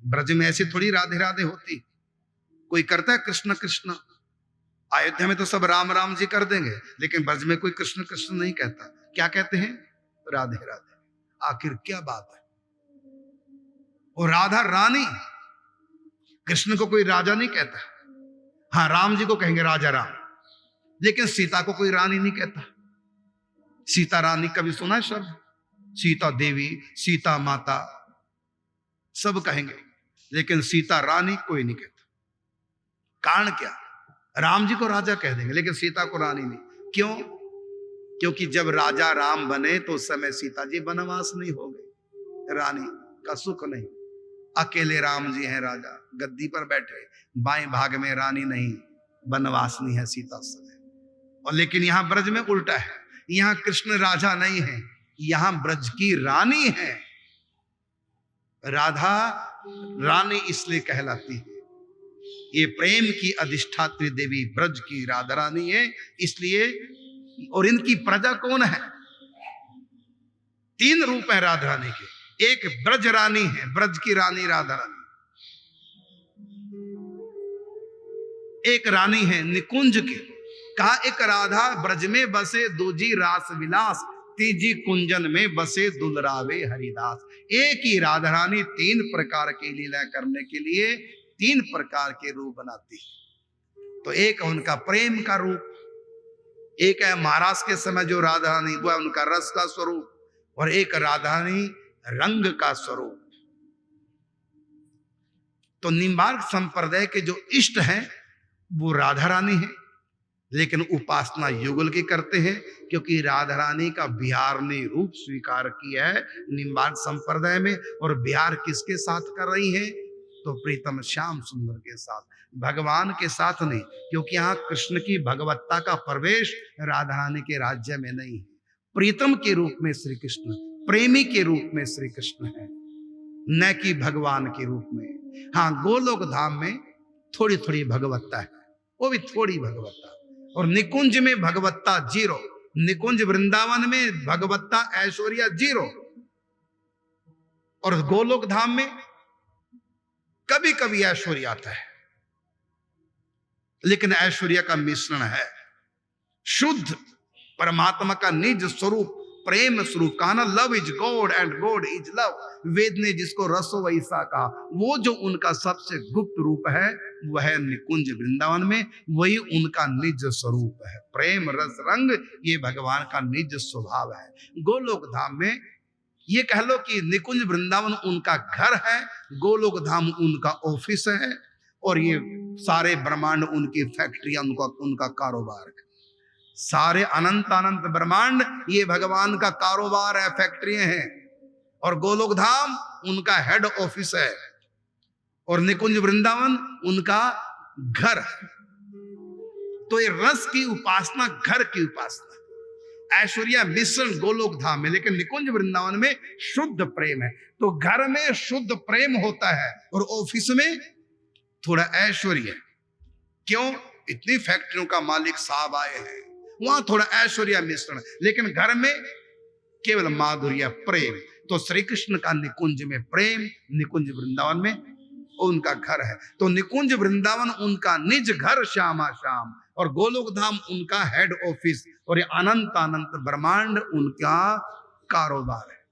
ब्रज में ऐसी थोड़ी राधे राधे होती, कोई करता है कृष्ण कृष्ण। अयोध्या में तो सब राम राम जी कर देंगे, लेकिन ब्रज में कोई कृष्ण कृष्ण नहीं कहता। क्या कहते हैं? राधे राधे। आखिर क्या बात है? और राधा रानी, कृष्ण को कोई राजा नहीं कहता। हाँ, राम जी को कहेंगे राजा राम, लेकिन सीता को कोई रानी नहीं कहता। सीता रानी कभी सुना है शब्द? सीता देवी, सीता माता सब कहेंगे, लेकिन सीता रानी कोई नहीं कहता। कारण क्या? राम जी को राजा कह देंगे, लेकिन सीता को रानी नहीं। क्यों? क्योंकि जब राजा राम बने तो उस समय सीता जी वनवास नहीं हो गई, रानी का सुख नहीं। अकेले राम जी हैं राजा, गद्दी पर बैठे, बाएं भाग में रानी नहीं, वनवास नहीं है सीता उस समय। और लेकिन यहां ब्रज में उल्टा है, यहां कृष्ण राजा नहीं है, यहां ब्रज की रानी है। राधा रानी इसलिए कहलाती है, ये प्रेम की अधिष्ठात्री देवी ब्रज की राधा रानी है इसलिए। और इनकी प्रजा कौन है? 3 रूप है राधा रानी के। एक ब्रज रानी है, ब्रज की रानी राधा रानी। एक रानी है निकुंज की, कहा एक राधा ब्रज में बसे, दूजी रास विलास, तीजी कुंजन में बसे दुलरावे हरिदास। एक ही राधा रानी 3 प्रकार की लीला करने के लिए 3 प्रकार के रूप बनाती है। तो एक उनका प्रेम का रूप, एक है महाराज के समय जो राधा रानी, वो है उनका रस का स्वरूप, और एक राधा रानी रंग का स्वरूप। तो निम्बार्क संप्रदाय के जो इष्ट हैं वो राधा रानी है, लेकिन उपासना युगल की करते हैं, क्योंकि राधा रानी का बिहार ने रूप स्वीकार किया है निम्बार्क संप्रदाय में। और बिहार किसके साथ कर रही है? तो प्रीतम श्याम सुंदर के साथ, भगवान के साथ नहीं, क्योंकि यहाँ कृष्ण की भगवत्ता का प्रवेश राधा रानी के राज्य में नहीं है। प्रीतम के रूप में श्री कृष्ण, प्रेमी के रूप में श्री कृष्ण है, न कि भगवान के रूप में। हाँ, गोलोक धाम में थोड़ी थोड़ी भगवत्ता है, वो भी थोड़ी भगवत्ता। और निकुंज में भगवत्ता 0, निकुंज वृंदावन में भगवत्ता ऐश्वर्या 0, और गोलोक धाम में कभी कभी ऐश्वर्य आता है, लेकिन ऐश्वर्य का मिश्रण है। शुद्ध परमात्मा का निज स्वरूप प्रेम स्वरूप कहा ना, love is God and God is love. Veda ने जिसको रसो वैसा कहा, वो जो उनका सबसे गुप्त रूप है वह है निकुंज वृंदावन में, वही उनका निज स्वरूप है। प्रेम रस रंग ये भगवान का निज स्वभाव है। गोलोक धाम में ये कह लो कि निकुंज वृंदावन उनका घर है, गोलोक धाम उनका ऑफिस है, और ये सारे ब्रह्मांड उनकी फैक्ट्री, उनका कारोबार है। सारे अनंत अनंत ब्रह्मांड ये भगवान का कारोबार है, फैक्ट्रियां हैं। और गोलोक धाम उनका हेड ऑफिस है, और निकुंज वृंदावन उनका घर है। तो ये रस की उपासना, घर की उपासना, ऐश्वर्या मिश्रण गोलोक धाम में, लेकिन निकुंज वृंदावन में शुद्ध प्रेम है। तो घर में शुद्ध प्रेम होता है और ऑफिस में थोड़ा ऐश्वर्य। क्यों? इतनी फैक्ट्रियों का मालिक साहब आए हैं, वहां थोड़ा ऐश्वर्या मिश्रण, लेकिन घर में केवल माधुर्य प्रेम। तो श्री कृष्ण का निकुंज में प्रेम, निकुंज वृंदावन में उनका घर है। तो निकुंज वृंदावन उनका निज घर श्यामा श्याम, और गोलोक धाम उनका हेड ऑफिस, और ये अनंत अनंत ब्रह्मांड उनका कारोबार है।